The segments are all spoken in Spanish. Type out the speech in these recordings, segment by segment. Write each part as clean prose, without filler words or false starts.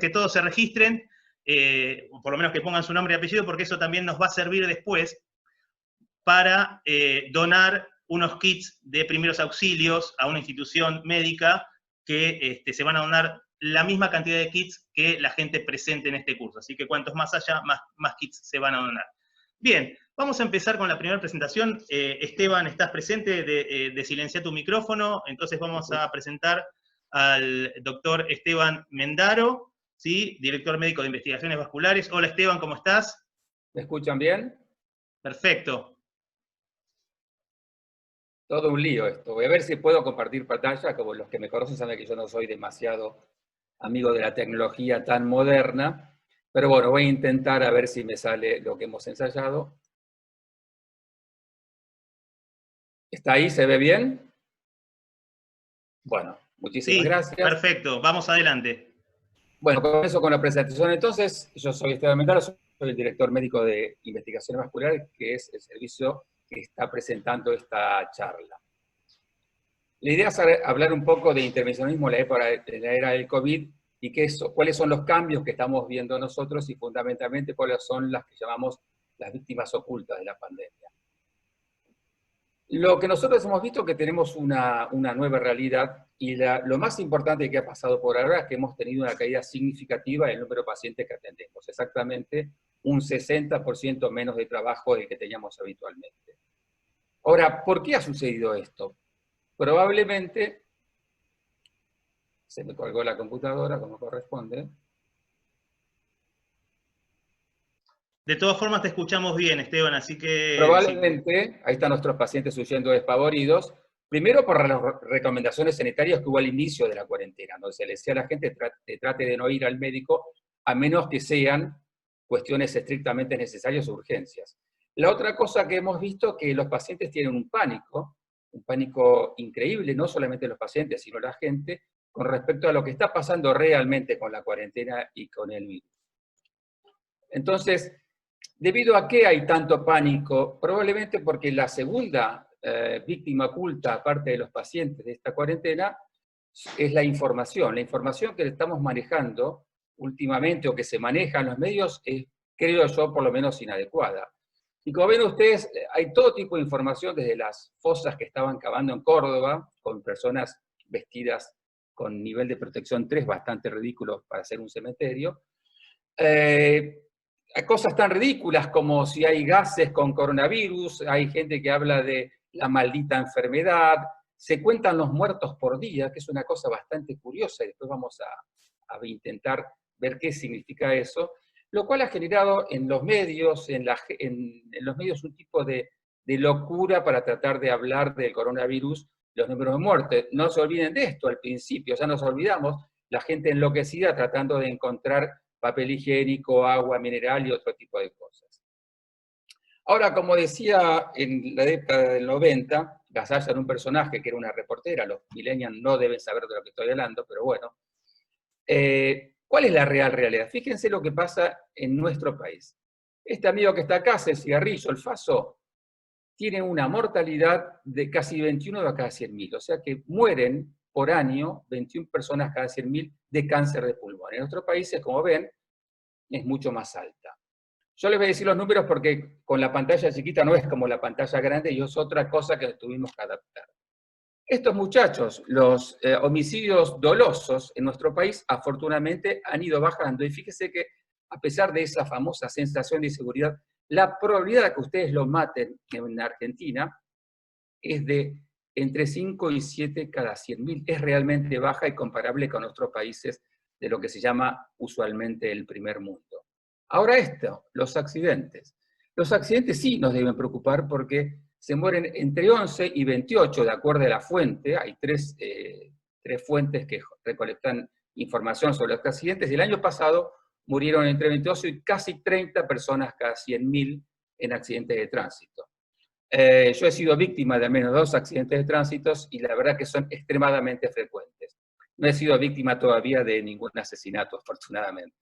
que todos se registren, o por lo menos que pongan su nombre y apellido, porque eso también nos va a servir después para donar unos kits de primeros auxilios a una institución médica que se van a donar la misma cantidad de kits que la gente presente en este curso. Así que cuantos más haya, más kits se van a donar. Bien, vamos a empezar con la primera presentación. Esteban, ¿estás presente? Silencia tu micrófono. Entonces vamos a presentar al doctor Esteban Mendaro, ¿sí? Director médico de investigaciones vasculares. Hola Esteban, ¿cómo estás? ¿Me escuchan bien? Perfecto. Todo un lío esto. Voy a ver si puedo compartir pantalla, como los que me conocen saben que yo no soy demasiado amigo de la tecnología tan moderna, pero bueno, voy a intentar a ver si me sale lo que hemos ensayado. ¿Está ahí? ¿Se ve bien? Bueno, muchísimas gracias. Perfecto, vamos adelante. Bueno, comienzo con la presentación entonces. Yo soy Esteban Mendaro, soy el director médico de investigaciones vasculares, que es el servicio que está presentando esta charla. La idea es hablar un poco de intervencionismo en la era del COVID y cuáles son los cambios que estamos viendo nosotros y fundamentalmente cuáles son las que llamamos las víctimas ocultas de la pandemia. Lo que nosotros hemos visto es que tenemos una nueva realidad y lo más importante que ha pasado por ahora es que hemos tenido una caída significativa en el número de pacientes que atendemos, exactamente un 60% menos de trabajo del que teníamos habitualmente. Ahora, ¿por qué ha sucedido esto? Probablemente, se me colgó la computadora como corresponde. De todas formas te escuchamos bien, Esteban, así que... Probablemente, sí. Ahí están nuestros pacientes huyendo despavoridos, primero por las recomendaciones sanitarias que hubo al inicio de la cuarentena, donde se le decía a la gente trate de no ir al médico a menos que sean cuestiones estrictamente necesarias o urgencias. La otra cosa que hemos visto es que los pacientes tienen un pánico increíble, no solamente los pacientes, sino la gente, con respecto a lo que está pasando realmente con la cuarentena y con el virus. Entonces, ¿debido a qué hay tanto pánico? Probablemente porque la segunda víctima oculta, aparte de los pacientes de esta cuarentena, es la información. La información que estamos manejando últimamente, o que se maneja en los medios, es, creo yo, por lo menos inadecuada. Y como ven ustedes, hay todo tipo de información, desde las fosas que estaban cavando en Córdoba, con personas vestidas con nivel de protección 3 bastante ridículos para hacer un cementerio, cosas tan ridículas como si hay gases con coronavirus, hay gente que habla de la maldita enfermedad, se cuentan los muertos por día, que es una cosa bastante curiosa, y después vamos a intentar ver qué significa eso, lo cual ha generado en los medios, en los medios un tipo de locura para tratar de hablar del coronavirus, los números de muerte. No se olviden de esto al principio, ya nos olvidamos, la gente enloquecida tratando de encontrar papel higiénico, agua mineral y otro tipo de cosas. Ahora, como decía en la década del 90, Gasalla era un personaje que era una reportera, los millennials no deben saber de lo que estoy hablando, pero bueno. ¿Cuál es la real realidad? Fíjense lo que pasa en nuestro país. Este amigo que está acá, el cigarrillo, el faso, tiene una mortalidad de casi 21 de cada 100.000, o sea que mueren por año 21 personas cada 100.000 de cáncer de pulmón. En otros países, como ven, es mucho más alta. Yo les voy a decir los números porque con la pantalla chiquita no es como la pantalla grande y es otra cosa que tuvimos que adaptar. Estos muchachos, los homicidios dolosos en nuestro país, afortunadamente han ido bajando. Y fíjese que, a pesar de esa famosa sensación de inseguridad, la probabilidad de que ustedes lo maten en Argentina es de entre 5 y 7 cada 100.000. Es realmente baja y comparable con otros países de lo que se llama usualmente el primer mundo. Ahora esto, los accidentes. Los accidentes sí nos deben preocupar porque se mueren entre 11 y 28, de acuerdo a la fuente. Hay tres fuentes que recolectan información sobre los accidentes. Y el año pasado murieron entre 28 y casi 30 personas cada 100.000 en accidentes de tránsito. Yo he sido víctima de al menos 2 accidentes de tránsito y la verdad que son extremadamente frecuentes. No he sido víctima todavía de ningún asesinato, afortunadamente.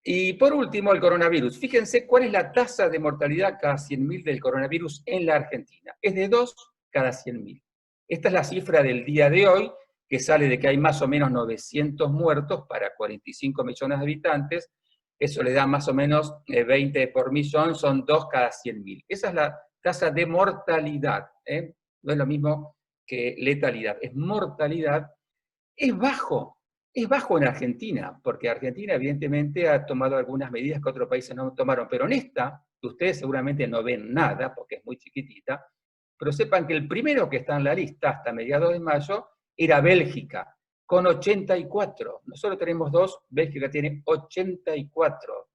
Y por último, el coronavirus. Fíjense cuál es la tasa de mortalidad cada 100.000 del coronavirus en la Argentina. Es de 2 cada 100.000. Esta es la cifra del día de hoy, que sale de que hay más o menos 900 muertos para 45 millones de habitantes. Eso le da más o menos 20 por millón, son 2 cada 100.000. Esa es la tasa de mortalidad, ¿eh? No es lo mismo que letalidad, es mortalidad. Es bajo en Argentina, porque Argentina evidentemente ha tomado algunas medidas que otros países no tomaron, pero en esta, que ustedes seguramente no ven nada, porque es muy chiquitita, pero sepan que el primero que está en la lista hasta mediados de mayo era Bélgica, con 84. Nosotros tenemos 2, Bélgica tiene 84.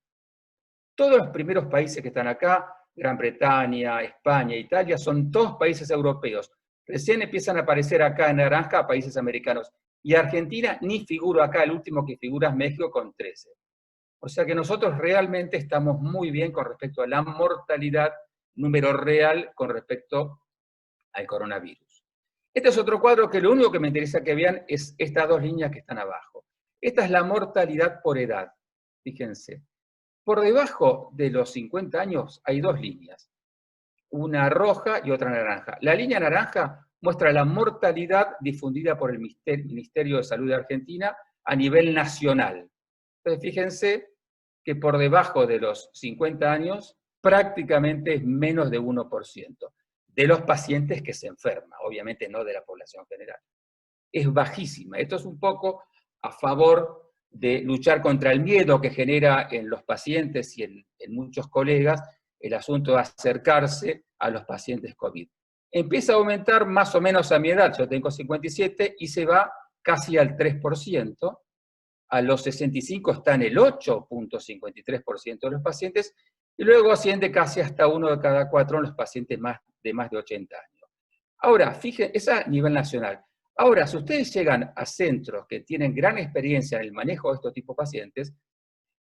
Todos los primeros países que están acá, Gran Bretaña, España, Italia, son todos países europeos. Recién empiezan a aparecer acá en naranja países americanos. Y Argentina ni figura acá, el último que figura es México con 13. O sea que nosotros realmente estamos muy bien con respecto a la mortalidad, número real con respecto al coronavirus. Este es otro cuadro que lo único que me interesa que vean es estas 2 líneas que están abajo. Esta es la mortalidad por edad, fíjense. Por debajo de los 50 años hay 2 líneas, una roja y otra naranja. La línea naranja muestra la mortalidad difundida por el Ministerio de Salud de Argentina a nivel nacional. Entonces, fíjense que por debajo de los 50 años prácticamente es menos de 1% de los pacientes que se enferman, obviamente no de la población general. Es bajísima. Esto es un poco a favor de luchar contra el miedo que genera en los pacientes y en muchos colegas el asunto de acercarse a los pacientes COVID. Empieza a aumentar más o menos a mi edad, yo tengo 57, y se va casi al 3%, a los 65 está en el 8.53% de los pacientes, y luego asciende casi hasta 1 de cada 4 en los pacientes de más de 80 años. Ahora, fíjense, esa a nivel nacional. Ahora, si ustedes llegan a centros que tienen gran experiencia en el manejo de estos tipos de pacientes,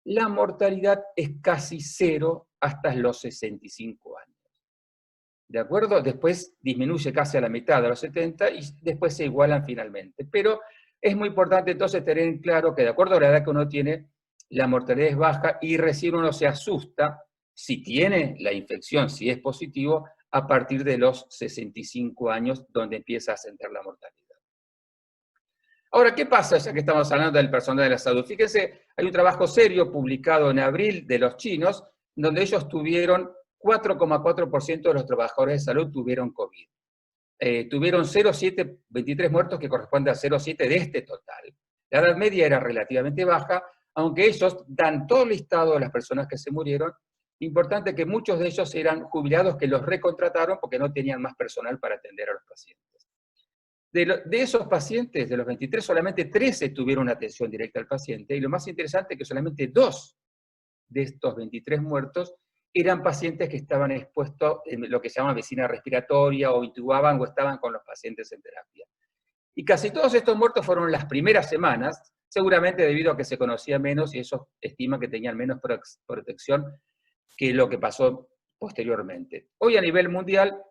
la mortalidad es casi 0 hasta los 65 años. ¿De acuerdo? Después disminuye casi a la mitad de los 70 y después se igualan finalmente. Pero es muy importante entonces tener en claro que de acuerdo a la edad que uno tiene, la mortalidad es baja y recién uno se asusta si tiene la infección, si es positivo, a partir de los 65 años, donde empieza a ascender la mortalidad. Ahora, ¿qué pasa ya que estamos hablando del personal de la salud? Fíjense, hay un trabajo serio publicado en abril de los chinos, donde ellos tuvieron 4,4% de los trabajadores de salud tuvieron COVID. Tuvieron 0,723 muertos, que corresponde a 0,7 de este total. La edad media era relativamente baja, aunque ellos dan todo el listado de las personas que se murieron. Importante que muchos de ellos eran jubilados que los recontrataron porque no tenían más personal para atender a los pacientes. De esos pacientes, de los 23, solamente 13 tuvieron atención directa al paciente, y lo más interesante es que solamente 2 de estos 23 muertos eran pacientes que estaban expuestos en lo que se llama medicina respiratoria, o intubaban o estaban con los pacientes en terapia. Y casi todos estos muertos fueron en las primeras semanas, seguramente debido a que se conocía menos y ellos estiman que tenían menos protección que lo que pasó posteriormente. Hoy a nivel mundial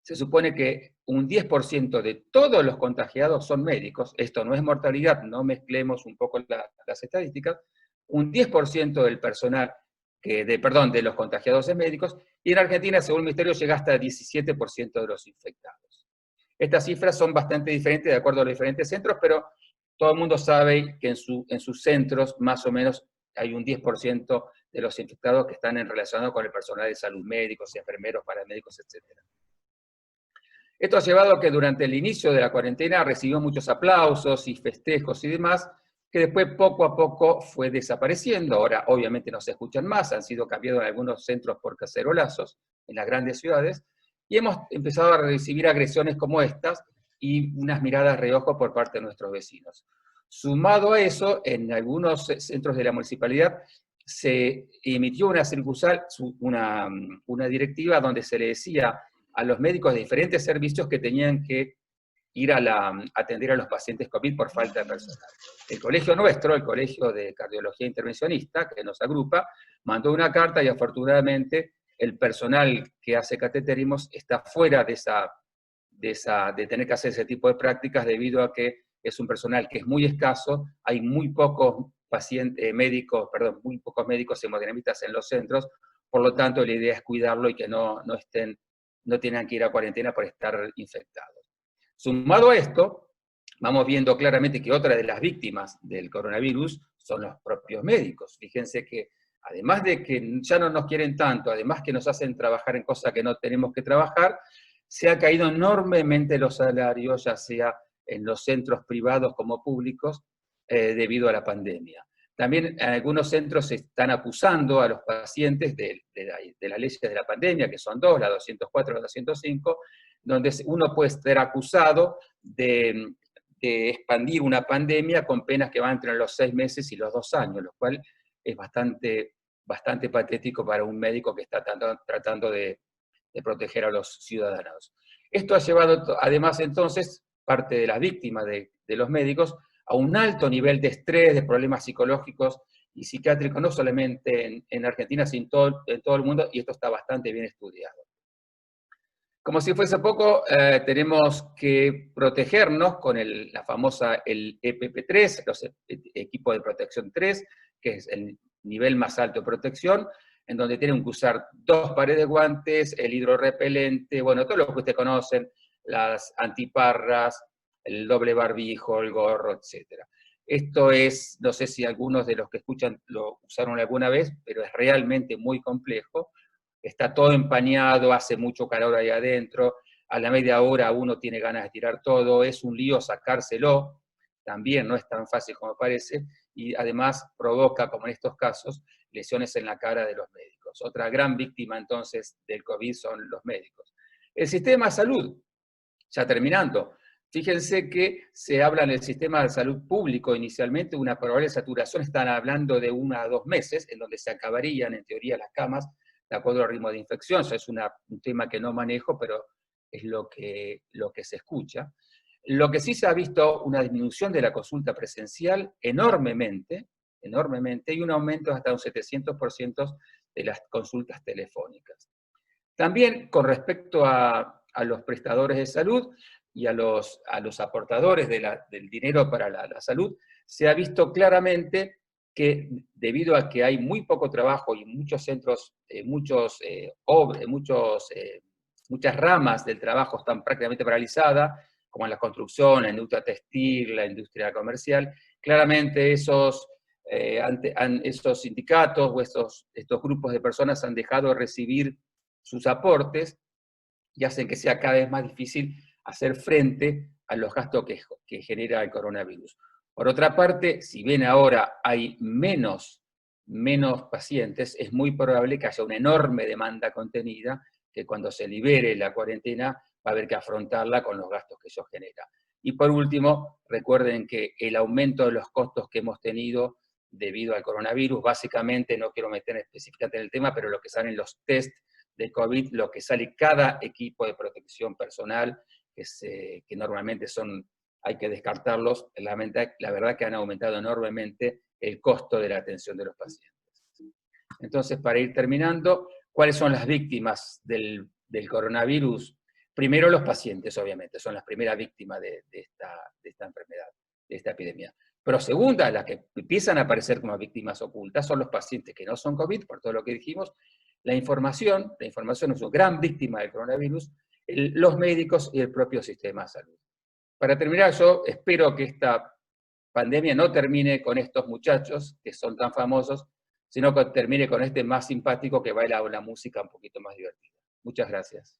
se supone que un 10% de todos los contagiados son médicos. Esto no es mortalidad, no mezclemos un poco las estadísticas. Un 10% del personal, de los contagiados es médicos, y en Argentina, según el Ministerio, llega hasta el 17% de los infectados. Estas cifras son bastante diferentes de acuerdo a los diferentes centros, pero todo el mundo sabe que en sus centros más o menos hay un 10% de los infectados que están relacionados con el personal de salud, médicos, enfermeros, paramédicos, etc. Esto ha llevado a que durante el inicio de la cuarentena recibió muchos aplausos y festejos y demás, que después poco a poco fue desapareciendo. Ahora obviamente no se escuchan más, han sido cambiados en algunos centros por cacerolazos en las grandes ciudades, y hemos empezado a recibir agresiones como estas y unas miradas de reojo por parte de nuestros vecinos. Sumado a eso, en algunos centros de la municipalidad se emitió una circular, una directiva donde se le decía a los médicos de diferentes servicios que tenían que ir a atender a los pacientes COVID por falta de personal. El colegio nuestro, el Colegio de Cardiología Intervencionista, que nos agrupa, mandó una carta y afortunadamente el personal que hace cateterismos está fuera de tener que hacer ese tipo de prácticas debido a que es un personal que es muy escaso, hay muy pocos muy pocos médicos hemodinamistas en los centros, por lo tanto la idea es cuidarlo y que no tengan que ir a cuarentena por estar infectados. Sumado a esto, vamos viendo claramente que otra de las víctimas del coronavirus son los propios médicos. Fíjense que además de que ya no nos quieren tanto, además que nos hacen trabajar en cosas que no tenemos que trabajar, se ha caído enormemente los salarios, ya sea en los centros privados como públicos, debido a la pandemia. También en algunos centros se están acusando a los pacientes de las leyes de la pandemia, que son dos, la 204 y la 205, donde uno puede ser acusado de expandir una pandemia con penas que van entre los 6 meses y los 2 años, lo cual es bastante patético para un médico que está tratando de proteger a los ciudadanos. Esto ha llevado, además, entonces, parte de las víctimas de los médicos a un alto nivel de estrés, de problemas psicológicos y psiquiátricos, no solamente en Argentina, sino en todo el mundo, y esto está bastante bien estudiado. Como si fuese poco, tenemos que protegernos con la famosa EPP3, los equipos de protección 3, que es el nivel más alto de protección, en donde tienen que usar 2 pares de guantes, el hidrorrepelente, bueno, todo lo que ustedes conocen, las antiparras, el doble barbijo, el gorro, etc. Esto es, no sé si algunos de los que escuchan lo usaron alguna vez, pero es realmente muy complejo. Está todo empañado, hace mucho calor ahí adentro, a la media hora uno tiene ganas de tirar todo, es un lío sacárselo, también no es tan fácil como parece, y además provoca, como en estos casos, lesiones en la cara de los médicos. Otra gran víctima entonces del COVID son los médicos. El sistema de salud, ya terminando, fíjense que se habla en el sistema de salud público inicialmente, una probable saturación, están hablando de 1 a 2 meses, en donde se acabarían en teoría las camas, de acuerdo al ritmo de infección. Eso es un tema que no manejo, pero es lo que se escucha. Lo que sí se ha visto una disminución de la consulta presencial enormemente, y un aumento hasta un 700% de las consultas telefónicas. También con respecto a los prestadores de salud y a los aportadores del dinero para la salud, se ha visto claramente que debido a que hay muy poco trabajo y muchos centros, muchas ramas del trabajo están prácticamente paralizadas, como en la construcción, la industria textil, la industria comercial, claramente esos sindicatos o estos grupos de personas han dejado de recibir sus aportes y hacen que sea cada vez más difícil hacer frente a los gastos que genera el coronavirus. Por otra parte, si bien ahora hay menos pacientes, es muy probable que haya una enorme demanda contenida, que cuando se libere la cuarentena va a haber que afrontarla con los gastos que eso genera. Y por último, recuerden que el aumento de los costos que hemos tenido debido al coronavirus, básicamente, no quiero meter específicamente en el tema, pero lo que salen los test de COVID, lo que sale cada equipo de protección personal, que normalmente hay que descartarlos, la verdad que han aumentado enormemente el costo de la atención de los pacientes. Entonces, para ir terminando, ¿cuáles son las víctimas del coronavirus? Primero los pacientes, obviamente, son las primeras víctimas de esta enfermedad, de esta epidemia. Pero segunda, las que empiezan a aparecer como víctimas ocultas son los pacientes que no son COVID, por todo lo que dijimos. La información es una gran víctima del coronavirus, los médicos y el propio sistema de salud. Para terminar, yo espero que esta pandemia no termine con estos muchachos que son tan famosos, sino que termine con este más simpático que baila una música un poquito más divertida. Muchas gracias.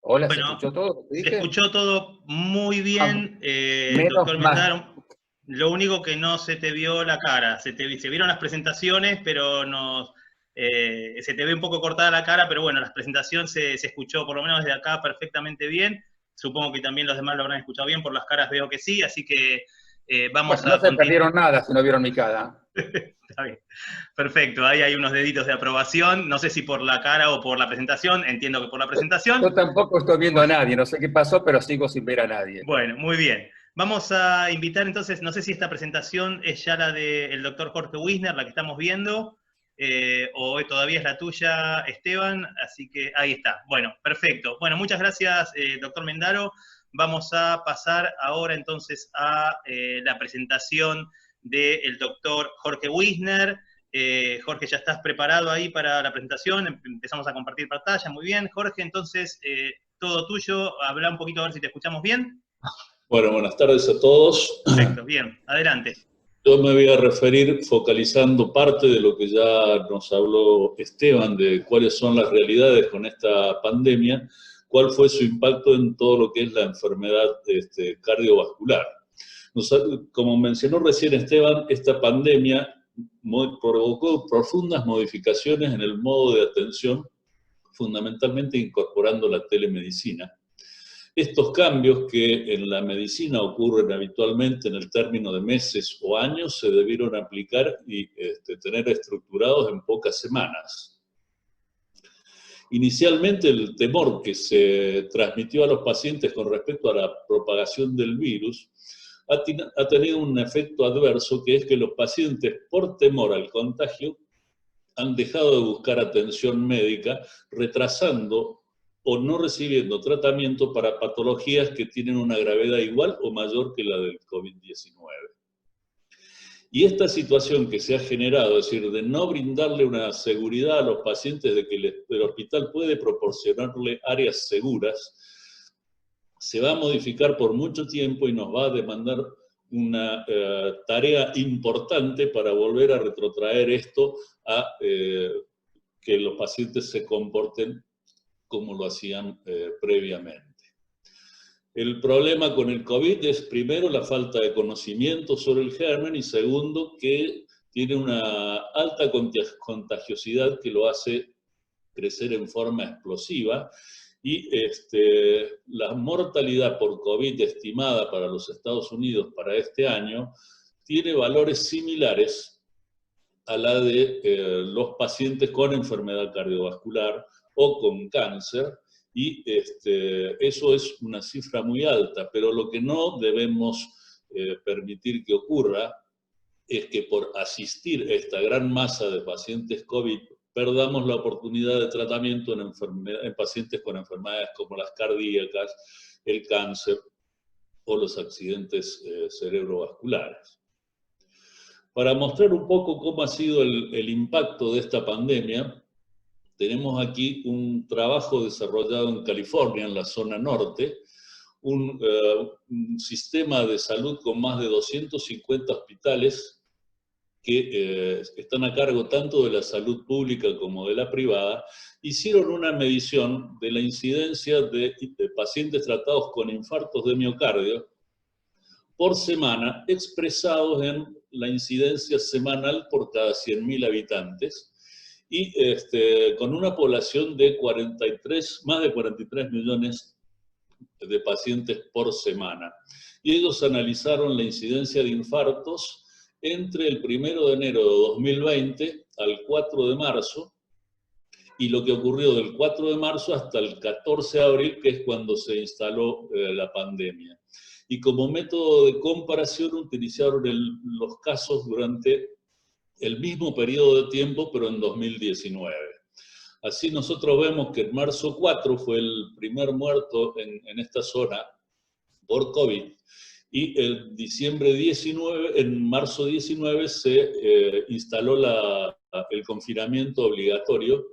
Hola, Bueno, ¿se escuchó todo lo que dije? Se escuchó todo muy bien, Menos doctor mal. Mendaro. Lo único que no se te vio la cara, se vieron las presentaciones, pero se te ve un poco cortada la cara, pero bueno, la presentación se escuchó por lo menos desde acá perfectamente bien. Supongo que también los demás lo habrán escuchado bien, por las caras veo que sí, así que vamos bueno, a... no se perdieron nada si no vieron mi cara. Está bien. Perfecto, ahí hay unos deditos de aprobación, no sé si por la cara o por la presentación, entiendo que por la presentación. Yo tampoco estoy viendo a nadie, no sé qué pasó, pero sigo sin ver a nadie. Bueno, muy bien. Vamos a invitar entonces, no sé si esta presentación es ya la del doctor Jorge Wisner, la que estamos viendo, o todavía es la tuya, Esteban, así que ahí está. Bueno, perfecto. Bueno, muchas gracias, doctor Mendaro. Vamos a pasar ahora entonces a la presentación del doctor Jorge Wisner. Jorge, ¿ya estás preparado ahí para la presentación? Empezamos a compartir pantalla. Muy bien, Jorge, entonces todo tuyo. Habla un poquito a ver si te escuchamos bien. Bueno, buenas tardes a todos. Perfecto, bien, adelante. Yo me voy a referir focalizando parte de lo que ya nos habló Esteban, de cuáles son las realidades con esta pandemia, cuál fue su impacto en todo lo que es la enfermedad cardiovascular. Como mencionó recién Esteban, esta pandemia provocó profundas modificaciones en el modo de atención, fundamentalmente incorporando la telemedicina. Estos cambios que en la medicina ocurren habitualmente en el término de meses o años se debieron aplicar y tener estructurados en pocas semanas. Inicialmente el temor que se transmitió a los pacientes con respecto a la propagación del virus ha tenido un efecto adverso, que es que los pacientes, por temor al contagio, han dejado de buscar atención médica, retrasando o no recibiendo tratamiento para patologías que tienen una gravedad igual o mayor que la del COVID-19. Y esta situación que se ha generado, es decir, de no brindarle una seguridad a los pacientes de que el hospital puede proporcionarle áreas seguras, se va a modificar por mucho tiempo y nos va a demandar una tarea importante para volver a retrotraer esto a que los pacientes se comporten como lo hacían previamente. El problema con el COVID es, primero, la falta de conocimiento sobre el germen, y segundo, que tiene una alta contagiosidad que lo hace crecer en forma explosiva, y la mortalidad por COVID estimada para los Estados Unidos para este año tiene valores similares a la de los pacientes con enfermedad cardiovascular o con cáncer, y eso es una cifra muy alta, pero lo que no debemos permitir que ocurra es que por asistir a esta gran masa de pacientes COVID perdamos la oportunidad de tratamiento en pacientes con enfermedades como las cardíacas, el cáncer o los accidentes cerebrovasculares. Para mostrar un poco cómo ha sido el impacto de esta pandemia, tenemos aquí un trabajo desarrollado en California, en la zona norte, un sistema de salud con más de 250 hospitales que están a cargo tanto de la salud pública como de la privada. Hicieron una medición de la incidencia de pacientes tratados con infartos de miocardio por semana, expresados en la incidencia semanal por cada 100.000 habitantes, y con una población de más de 43 millones de pacientes por semana. Y ellos analizaron la incidencia de infartos entre el 1 de enero de 2020 al 4 de marzo, y lo que ocurrió del 4 de marzo hasta el 14 de abril, que es cuando se instaló la pandemia. Y como método de comparación utilizaron los casos durante el mismo periodo de tiempo, pero en 2019. Así nosotros vemos que en marzo 4 fue el primer muerto en esta zona por COVID, y en marzo 19 se instaló el confinamiento obligatorio,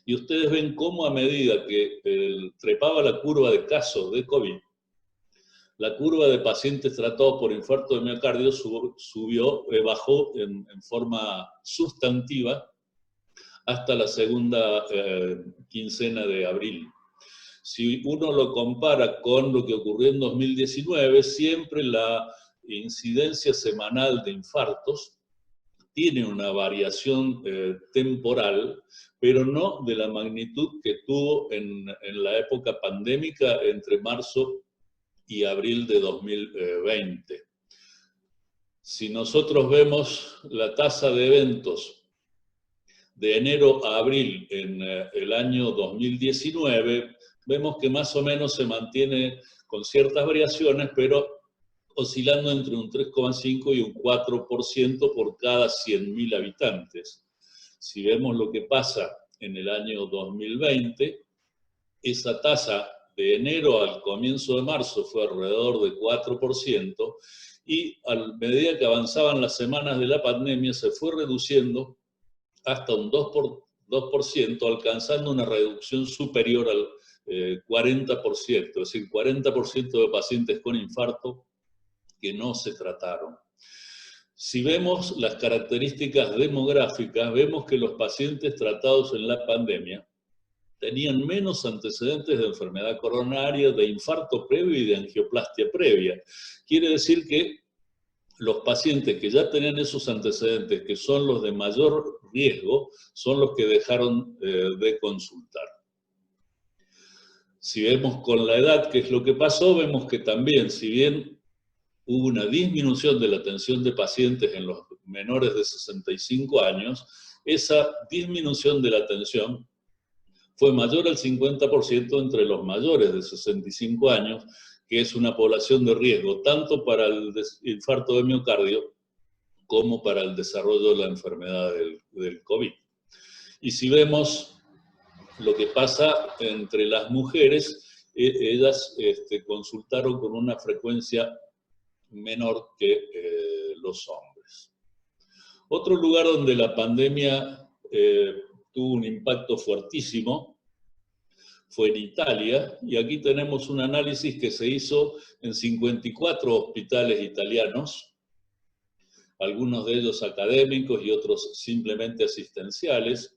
y ustedes ven cómo a medida que trepaba la curva de casos de COVID, la curva de pacientes tratados por infarto de miocardio bajó en forma sustantiva hasta la segunda quincena de abril. Si uno lo compara con lo que ocurrió en 2019, siempre la incidencia semanal de infartos tiene una variación temporal, pero no de la magnitud que tuvo en la época pandémica entre marzo y abril de 2020. Si nosotros vemos la tasa de eventos de enero a abril en el año 2019, vemos que más o menos se mantiene con ciertas variaciones, pero oscilando entre un 3,5 y un 4% por cada 100.000 habitantes. Si vemos lo que pasa en el año 2020, esa tasa de enero al comienzo de marzo fue alrededor de 4%, y a medida que avanzaban las semanas de la pandemia se fue reduciendo hasta un 2%, alcanzando una reducción superior 40%, es decir, 40% de pacientes con infarto que no se trataron. Si vemos las características demográficas, vemos que los pacientes tratados en la pandemia tenían menos antecedentes de enfermedad coronaria, de infarto previo y de angioplastia previa. Quiere decir que los pacientes que ya tenían esos antecedentes, que son los de mayor riesgo, son los que dejaron de consultar. Si vemos con la edad qué es lo que pasó, vemos que también, si bien hubo una disminución de la atención de pacientes en los menores de 65 años, esa disminución de la atención fue mayor al 50% entre los mayores de 65 años, que es una población de riesgo tanto para el infarto de miocardio como para el desarrollo de la enfermedad del COVID. Y si vemos lo que pasa entre las mujeres, ellas consultaron con una frecuencia menor que los hombres. Otro lugar donde la pandemia tuvo un impacto fuertísimo fue en Italia, y aquí tenemos un análisis que se hizo en 54 hospitales italianos, algunos de ellos académicos y otros simplemente asistenciales.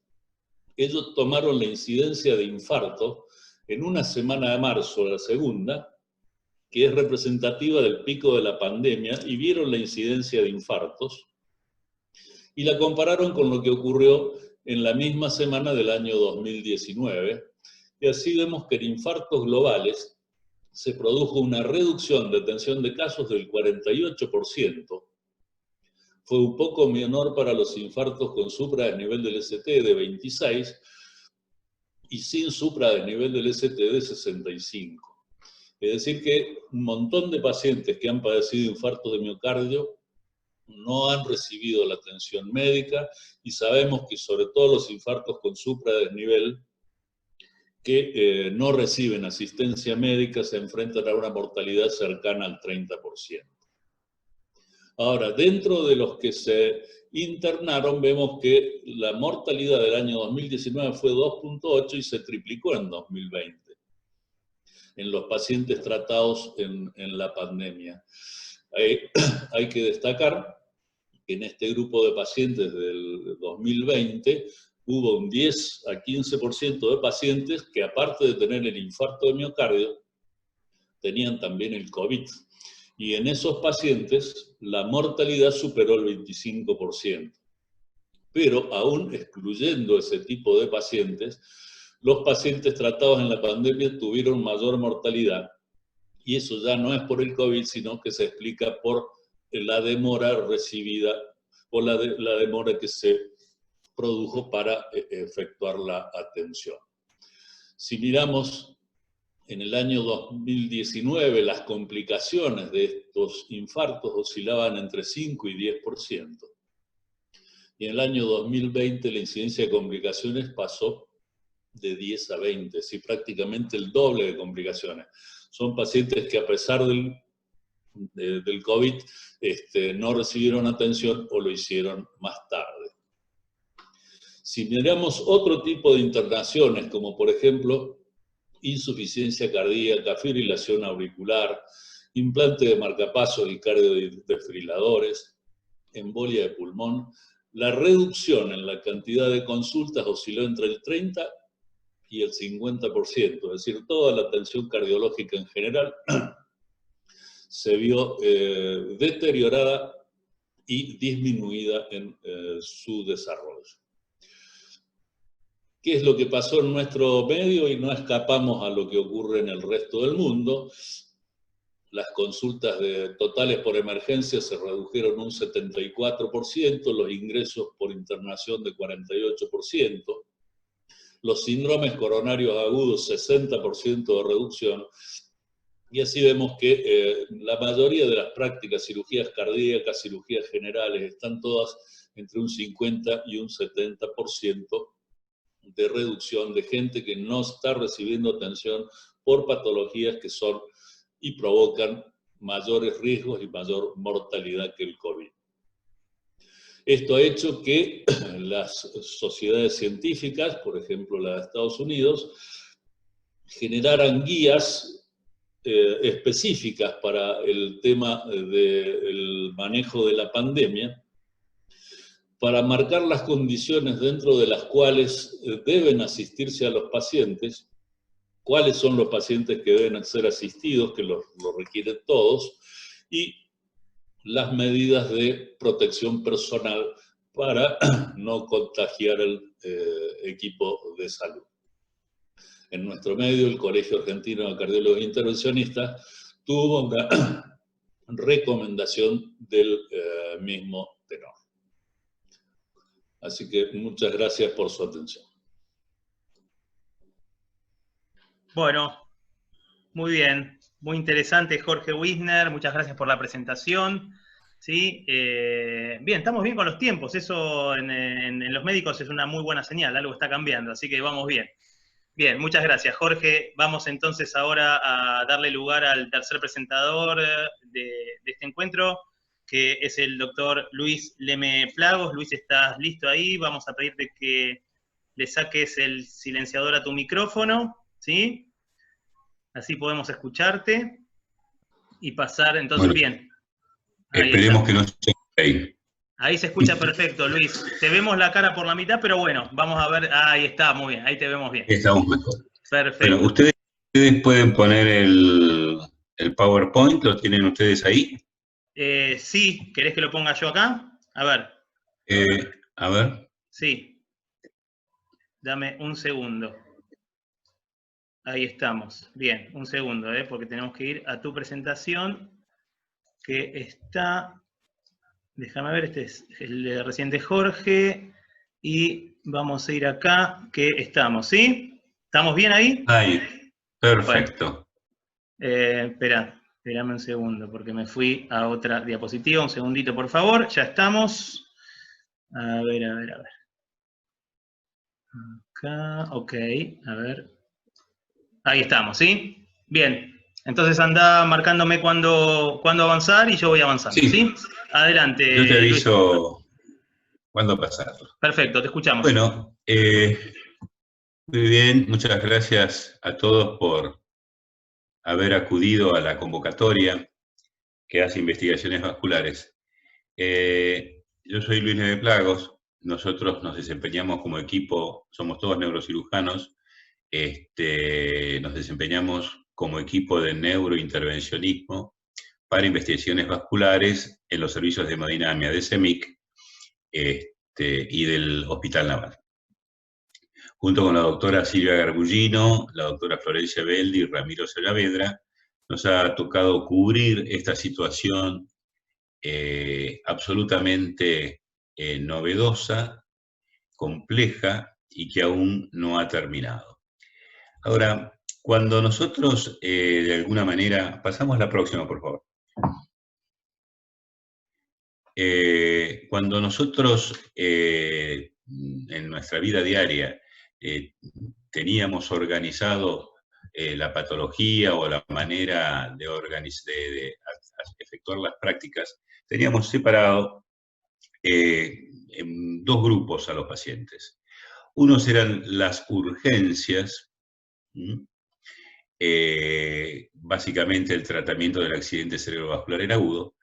Ellos tomaron la incidencia de infarto en una semana de marzo, la segunda, que es representativa del pico de la pandemia, y vieron la incidencia de infartos, y la compararon con lo que ocurrió en la misma semana del año 2019, y así vemos que en infartos globales se produjo una reducción de atención de casos del 48%, fue un poco menor para los infartos con supradesnivel del ST de 26, y sin supradesnivel del ST de 65. Es decir que un montón de pacientes que han padecido infartos de miocardio no han recibido la atención médica, y sabemos que sobre todo los infartos con supradesnivel que no reciben asistencia médica se enfrentan a una mortalidad cercana al 30%. Ahora, dentro de los que se internaron, vemos que la mortalidad del año 2019 fue 2.8 y se triplicó en 2020 en los pacientes tratados en la pandemia. Hay que destacar que en este grupo de pacientes del 2020 hubo un 10 a 15% de pacientes que, aparte de tener el infarto de miocardio, tenían también el COVID. Y en esos pacientes la mortalidad superó el 25%. Pero aún excluyendo ese tipo de pacientes, los pacientes tratados en la pandemia tuvieron mayor mortalidad. Y eso ya no es por el COVID, sino que se explica por la demora recibida o la demora que se produjo para efectuar la atención. Si miramos en el año 2019, las complicaciones de estos infartos oscilaban entre 5 y 10%. Y en el año 2020 la incidencia de complicaciones pasó de 10 a 20, es decir, prácticamente el doble de complicaciones. Son pacientes que, a pesar del COVID, no recibieron atención o lo hicieron más tarde. Si miramos otro tipo de internaciones, como por ejemplo insuficiencia cardíaca, fibrilación auricular, implante de marcapasos y cardiodefibriladores, embolia de pulmón, la reducción en la cantidad de consultas osciló entre el 30 y el 50%, es decir, toda la atención cardiológica en general se vio deteriorada y disminuida en su desarrollo. ¿Qué es lo que pasó en nuestro medio? Y no escapamos a lo que ocurre en el resto del mundo. Las consultas totales por emergencia se redujeron un 74%, los ingresos por internación de 48%, los síndromes coronarios agudos 60% de reducción, y así vemos que la mayoría de las prácticas, cirugías cardíacas, cirugías generales, están todas entre un 50 y un 70% de reducción de gente que no está recibiendo atención por patologías que son y provocan mayores riesgos y mayor mortalidad que el COVID. Esto ha hecho que las sociedades científicas, por ejemplo la de Estados Unidos, generaran guías específicas para el tema del manejo de la pandemia, para marcar las condiciones dentro de las cuales deben asistirse a los pacientes, cuáles son los pacientes que deben ser asistidos, que lo requieren todos, y las medidas de protección personal para no contagiar el equipo de salud. En nuestro medio, el Colegio Argentino de Cardiólogos Intervencionistas tuvo una recomendación del mismo tenor. Así que muchas gracias por su atención. Bueno, muy bien, muy interesante, Jorge Wisner, muchas gracias por la presentación. ¿Sí? Bien, estamos bien con los tiempos, eso en los médicos es una muy buena señal, algo está cambiando, así que vamos bien. Bien, muchas gracias, Jorge. Vamos entonces ahora a darle lugar al tercer presentador de este encuentro, que es el doctor Luis Leme Plagos. Luis, ¿estás listo ahí? Vamos a pedirte que le saques el silenciador a tu micrófono, ¿sí? Así podemos escucharte y pasar, entonces, bueno, bien. Ahí esperemos está. que no se ahí. Ahí se escucha perfecto, Luis. Te vemos la cara por la mitad, pero bueno, vamos a ver. Ahí está, muy bien, ahí te vemos bien. Estamos mejor. Perfecto. Bueno, ustedes pueden poner el PowerPoint, ¿lo tienen ustedes ahí? Sí, ¿querés que lo ponga yo acá? A ver. A ver. Sí. Dame un segundo. Ahí estamos. Bien, un segundo, porque tenemos que ir a tu presentación, que está... Déjame ver, este es el de recién de Jorge, y vamos a ir acá, que estamos, ¿sí? ¿Estamos bien ahí? Ahí, perfecto. Bueno, espérame un segundo, porque me fui a otra diapositiva, un segundito por favor, ya estamos. A ver. Acá, ok, a ver. Ahí estamos, ¿sí? Bien. Entonces anda marcándome cuándo avanzar y yo voy avanzando, ¿sí? Adelante. Yo te aviso Luis. cuándo pasarlo. Perfecto, te escuchamos. Bueno, muy bien, muchas gracias a todos por haber acudido a la convocatoria que hace Investigaciones Vasculares. Yo soy Luis Leme Plagos, nosotros nos desempeñamos como equipo, somos todos neurocirujanos, nos desempeñamos como equipo de neurointervencionismo para investigaciones vasculares en los servicios de hemodinamia de CEMIC y del Hospital Naval. Junto con la doctora Silvia Garbullino, la doctora Florencia Beldi y Ramiro Saavedra, nos ha tocado cubrir esta situación absolutamente novedosa, compleja y que aún no ha terminado. Ahora, cuando nosotros, de alguna manera, pasamos a la próxima, por favor. Cuando nosotros, en nuestra vida diaria, teníamos organizado la patología o la manera de efectuar las prácticas, teníamos separado en dos grupos a los pacientes. Unos eran las urgencias, básicamente el tratamiento del accidente cerebrovascular agudo,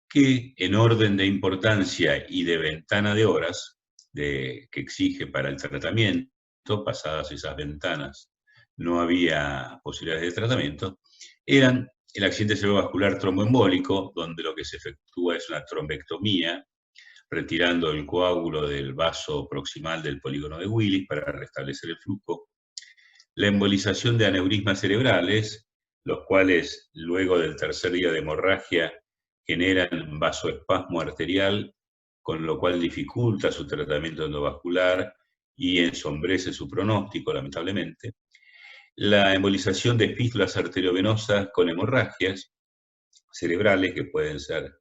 que en orden de importancia y de ventana de horas que exige para el tratamiento, pasadas esas ventanas no había posibilidades de tratamiento, eran el accidente cerebrovascular tromboembólico, donde lo que se efectúa es una trombectomía, retirando el coágulo del vaso proximal del polígono de Willis para restablecer el flujo. La embolización de aneurismas cerebrales, los cuales luego del tercer día de hemorragia generan vasoespasmo arterial, con lo cual dificulta su tratamiento endovascular y ensombrece su pronóstico, lamentablemente. La embolización de fístulas arteriovenosas con hemorragias cerebrales, que pueden ser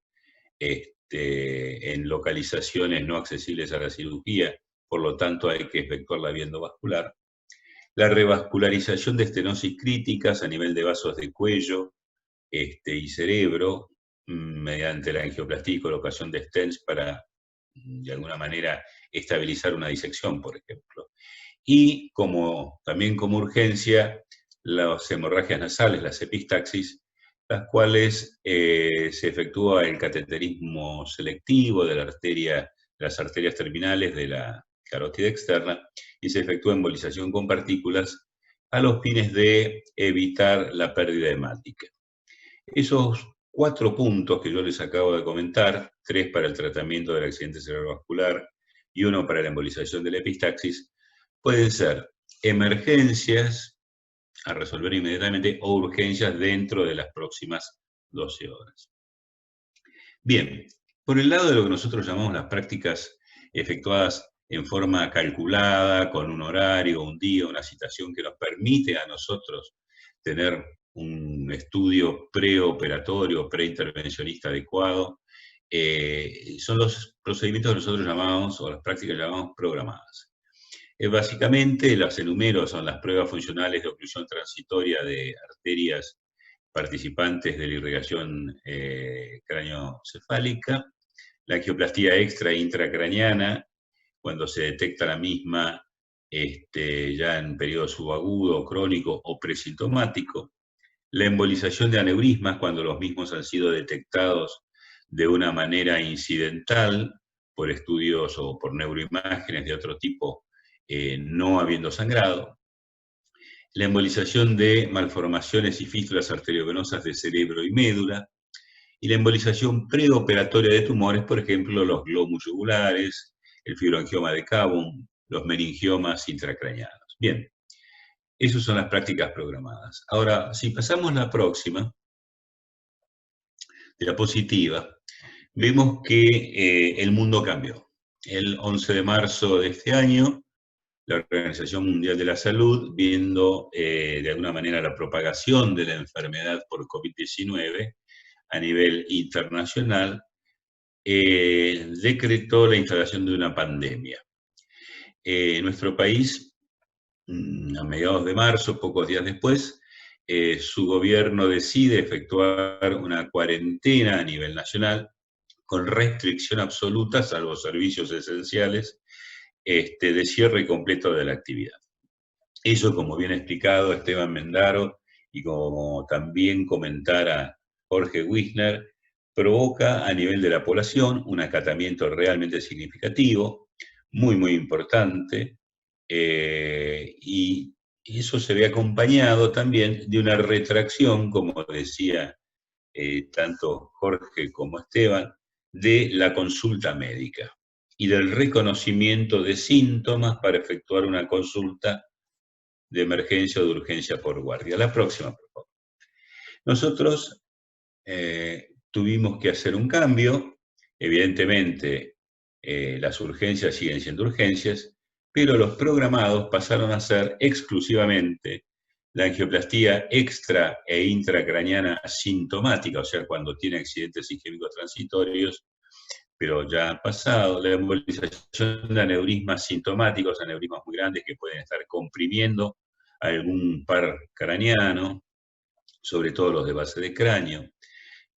en localizaciones no accesibles a la cirugía, por lo tanto hay que efectuar la vía endovascular. La revascularización de estenosis críticas a nivel de vasos de cuello y cerebro, mediante la angioplastía y colocación de stents para, de alguna manera, estabilizar una disección, por ejemplo. Y también como urgencia, las hemorragias nasales, las epistaxis, las cuales se efectúa el cateterismo selectivo de las arterias terminales de la carótida externa y se efectúa embolización con partículas a los fines de evitar la pérdida hemática. Esos 4 puntos que yo les acabo de comentar, 3 para el tratamiento del accidente cerebrovascular y 1 para la embolización de la epistaxis, pueden ser emergencias a resolver inmediatamente o urgencias dentro de las próximas 12 horas. Bien, por el lado de lo que nosotros llamamos las prácticas efectuadas en forma calculada, con un horario, un día, una citación que nos permite a nosotros tener un estudio preoperatorio, preintervencionista adecuado, son los procedimientos que nosotros llamamos, o las prácticas que llamamos programadas. Básicamente, las enumero, son las pruebas funcionales de oclusión transitoria de arterias participantes de la irrigación craneoencefálica, la angioplastía extra e intracraniana, cuando se detecta la misma ya en periodo subagudo, crónico o presintomático, la embolización de aneurismas, cuando los mismos han sido detectados de una manera incidental, por estudios o por neuroimágenes de otro tipo, no habiendo sangrado, la embolización de malformaciones y fístulas arteriovenosas de cerebro y médula, y la embolización preoperatoria de tumores, por ejemplo, los glóbulos yugulares, el fibroangioma de Cabum, los meningiomas intracraneanos. Bien, esas son las prácticas programadas. Ahora, si pasamos la próxima, diapositiva, vemos que el mundo cambió. El 11 de marzo de este año, la Organización Mundial de la Salud, viendo de alguna manera la propagación de la enfermedad por COVID-19 a nivel internacional, decretó la instalación de una pandemia. Nuestro país, a mediados de marzo, pocos días después, su gobierno decide efectuar una cuarentena a nivel nacional con restricción absoluta, salvo servicios esenciales, de cierre completo de la actividad. Eso, como bien explicado Esteban Mendaro, y como también comentara Jorge Wisner, provoca a nivel de la población un acatamiento realmente significativo, muy importante, y eso se ve acompañado también de una retracción, como decía tanto Jorge como Esteban, de la consulta médica y del reconocimiento de síntomas para efectuar una consulta de emergencia o de urgencia por guardia. La próxima, por favor. Nosotros tuvimos que hacer un cambio. Evidentemente, las urgencias siguen siendo urgencias, pero los programados pasaron a ser exclusivamente la angioplastía extra e intracraniana sintomática, o sea, cuando tiene accidentes isquémicos transitorios, pero ya ha pasado, la embolización de aneurismas sintomáticos, aneurismas muy grandes que pueden estar comprimiendo algún par craneano, sobre todo los de base de cráneo,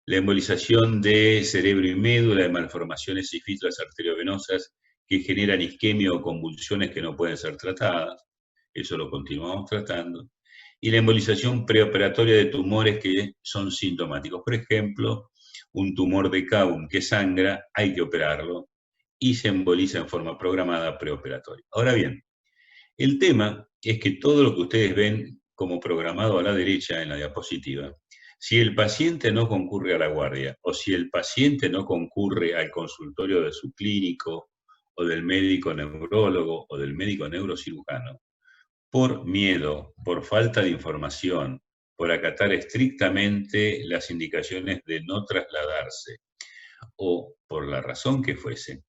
la embolización de cerebro y médula, de malformaciones y fístulas arteriovenosas que generan isquemia o convulsiones que no pueden ser tratadas, eso lo continuamos tratando, y la embolización preoperatoria de tumores que son sintomáticos. Por ejemplo, un tumor de Cabum que sangra, hay que operarlo, y se emboliza en forma programada preoperatoria. Ahora bien, el tema es que todo lo que ustedes ven como programado a la derecha en la diapositiva, si el paciente no concurre a la guardia, o si el paciente no concurre al consultorio de su clínico, o del médico neurólogo, o del médico neurocirujano, por miedo, por falta de información, por acatar estrictamente las indicaciones de no trasladarse, o por la razón que fuese,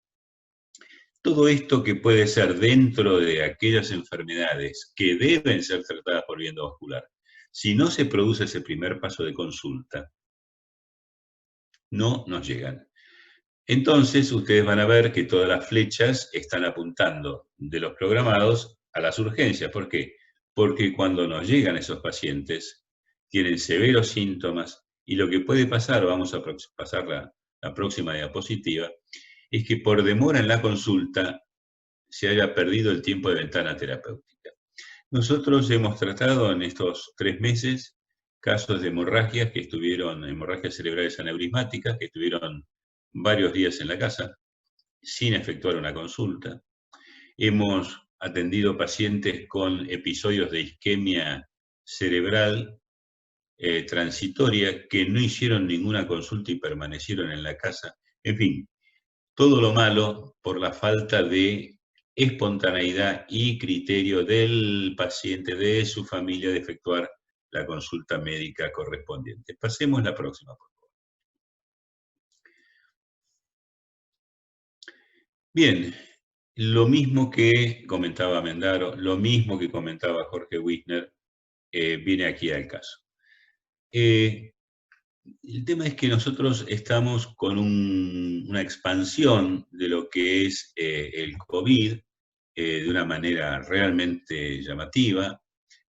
todo esto que puede ser dentro de aquellas enfermedades que deben ser tratadas por vía endovascular, si no se produce ese primer paso de consulta, no nos llegan. Entonces, ustedes van a ver que todas las flechas están apuntando de los programados a las urgencias. ¿Por qué? Porque cuando nos llegan esos pacientes, tienen severos síntomas, y lo que puede pasar, vamos a pasar la próxima diapositiva, es que por demora en la consulta se haya perdido el tiempo de ventana terapéutica. Nosotros hemos tratado en estos 3 meses casos de hemorragias hemorragias cerebrales aneurismáticas, que estuvieron varios días en la casa, sin efectuar una consulta. Hemos atendido pacientes con episodios de isquemia cerebral transitoria que no hicieron ninguna consulta y permanecieron en la casa. En fin, todo lo malo por la falta de espontaneidad y criterio del paciente, de su familia, de efectuar la consulta médica correspondiente. Pasemos a la próxima, por favor. Bien, lo mismo que comentaba Mendaro, lo mismo que comentaba Jorge Wisner, viene aquí al caso. El tema es que nosotros estamos con una expansión de lo que es el COVID de una manera realmente llamativa.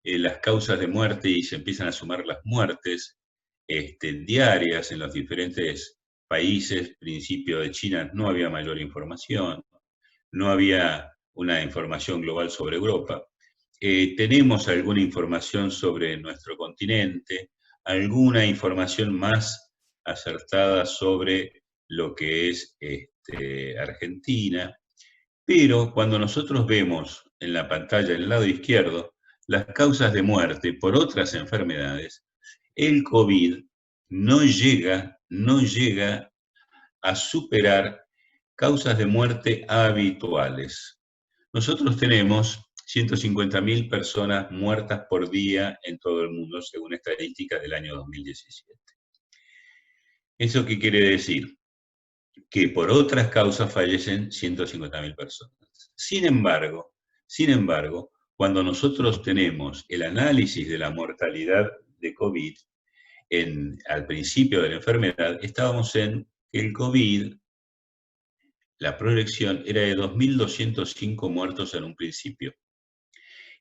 Las causas de muerte, y se empiezan a sumar las muertes diarias en los diferentes países. Principio de China no había mayor información, no había una información global sobre Europa. Tenemos alguna información sobre nuestro continente, alguna información más acertada sobre lo que es Argentina, pero cuando nosotros vemos en la pantalla, en el lado izquierdo, las causas de muerte por otras enfermedades, el COVID no llega a superar causas de muerte habituales. Nosotros tenemos 150.000 personas muertas por día en todo el mundo, según estadísticas del año 2017. ¿Eso qué quiere decir? Que por otras causas fallecen 150.000 personas. Sin embargo, cuando nosotros tenemos el análisis de la mortalidad de COVID, al principio de la enfermedad, estábamos en que el COVID, la proyección era de 2.205 muertos en un principio.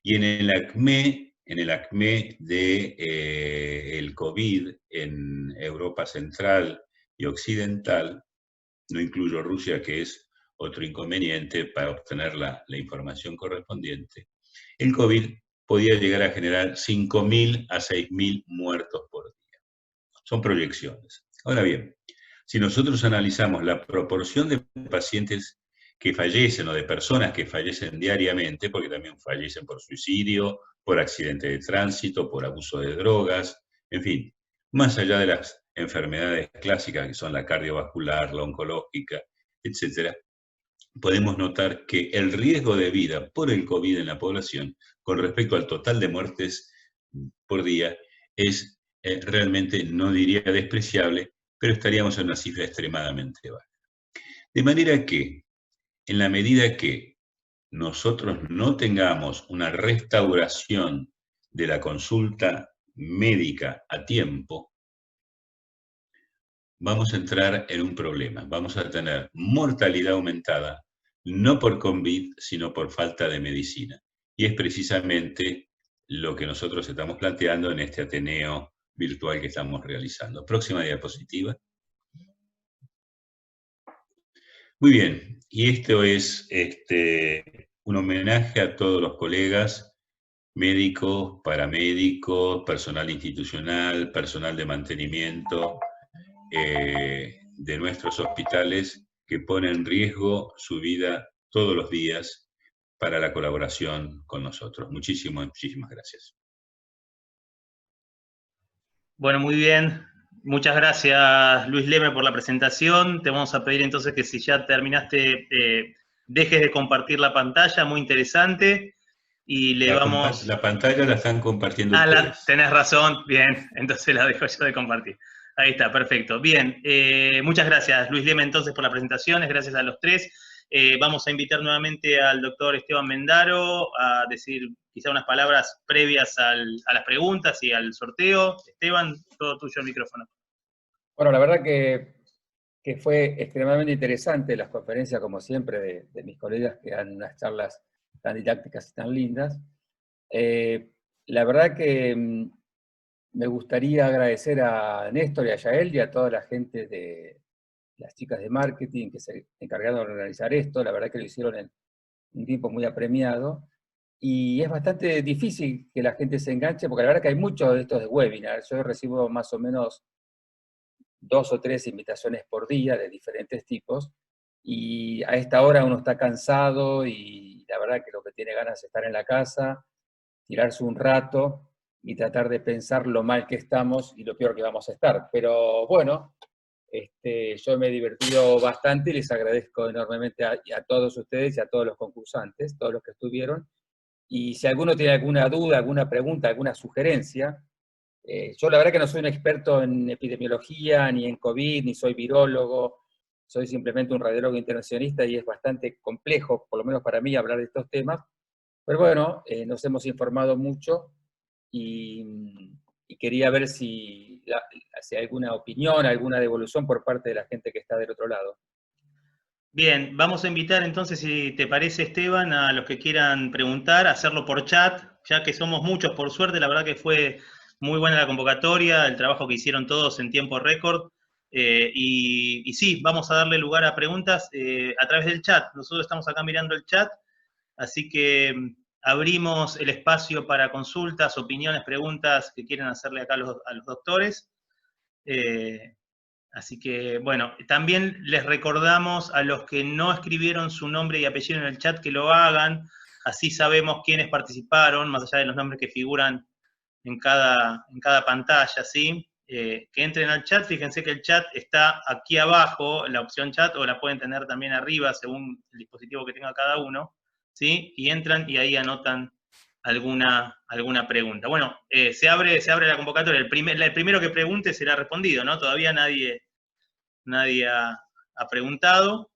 Y en el ACME del COVID en Europa Central y Occidental, no incluyo Rusia, que es otro inconveniente para obtener la información correspondiente, el COVID podía llegar a generar 5.000 a 6.000 muertos por día. Son proyecciones. Ahora bien, si nosotros analizamos la proporción de pacientes que fallecen o de personas que fallecen diariamente, porque también fallecen por suicidio, por accidente de tránsito, por abuso de drogas, en fin, más allá de las enfermedades clásicas que son la cardiovascular, la oncológica, etc., podemos notar que el riesgo de vida por el COVID en la población con respecto al total de muertes por día es realmente, no diría despreciable, pero estaríamos en una cifra extremadamente baja. De manera que, en la medida que nosotros no tengamos una restauración de la consulta médica a tiempo, vamos a entrar en un problema. Vamos a tener mortalidad aumentada, no por COVID, sino por falta de medicina. Y es precisamente lo que nosotros estamos planteando en este Ateneo virtual que estamos realizando. Próxima diapositiva. Muy bien, y esto es un homenaje a todos los colegas, médicos, paramédicos, personal institucional, personal de mantenimiento de nuestros hospitales que ponen en riesgo su vida todos los días para la colaboración con nosotros. Muchísimas gracias. Bueno, muy bien. Muchas gracias, Luis Leme, por la presentación. Te vamos a pedir entonces que si ya terminaste, dejes de compartir la pantalla, muy interesante. Y La pantalla la están compartiendo ustedes. Tenés razón, bien, entonces la dejo yo de compartir. Ahí está, perfecto. Bien, muchas gracias, Luis Leme, entonces, por la presentación. Gracias a los tres. Vamos a invitar nuevamente al doctor Esteban Mendaro a decir quizá unas palabras previas a las preguntas y al sorteo. Esteban, todo tuyo el micrófono. Bueno, la verdad que fue extremadamente interesante las conferencias, como siempre, de mis colegas que dan unas charlas tan didácticas y tan lindas. La verdad que me gustaría agradecer a Néstor y a Yael y a toda la gente de las chicas de marketing que se encargaron de organizar esto. La verdad que lo hicieron en un tiempo muy apremiado. y es bastante difícil que la gente se enganche, porque la verdad que hay muchos de estos de webinar. Yo recibo más o menos 2 o 3 invitaciones por día de diferentes tipos, y a esta hora uno está cansado y la verdad que lo que tiene ganas es estar en la casa, tirarse un rato y tratar de pensar lo mal que estamos y lo peor que vamos a estar. Pero bueno, yo me he divertido bastante y les agradezco enormemente a todos ustedes y a todos los concursantes, todos los que estuvieron. Y si alguno tiene alguna duda, alguna pregunta, alguna sugerencia, yo la verdad que no soy un experto en epidemiología, ni en COVID, ni soy virólogo, soy simplemente un radiólogo intervencionista y es bastante complejo, por lo menos para mí, hablar de estos temas. Pero bueno, nos hemos informado mucho y quería ver si hay alguna opinión, alguna devolución por parte de la gente que está del otro lado. Bien, vamos a invitar entonces, si te parece, Esteban, a los que quieran preguntar, a hacerlo por chat, ya que somos muchos, por suerte. La verdad que fue muy buena la convocatoria, el trabajo que hicieron todos en tiempo récord. Y sí, vamos a darle lugar a preguntas a través del chat. Nosotros estamos acá mirando el chat, así que abrimos el espacio para consultas, opiniones, preguntas que quieren hacerle acá a los doctores. Así que, bueno, también les recordamos a los que no escribieron su nombre y apellido en el chat que lo hagan, así sabemos quiénes participaron, más allá de los nombres que figuran en cada pantalla, ¿sí? Que entren al chat, fíjense que el chat está aquí abajo, la opción chat, o la pueden tener también arriba, según el dispositivo que tenga cada uno, ¿sí? Y entran y ahí anotan alguna pregunta. Bueno, se abre la convocatoria. El primero que pregunte será respondido, ¿no? Todavía nadie ha preguntado.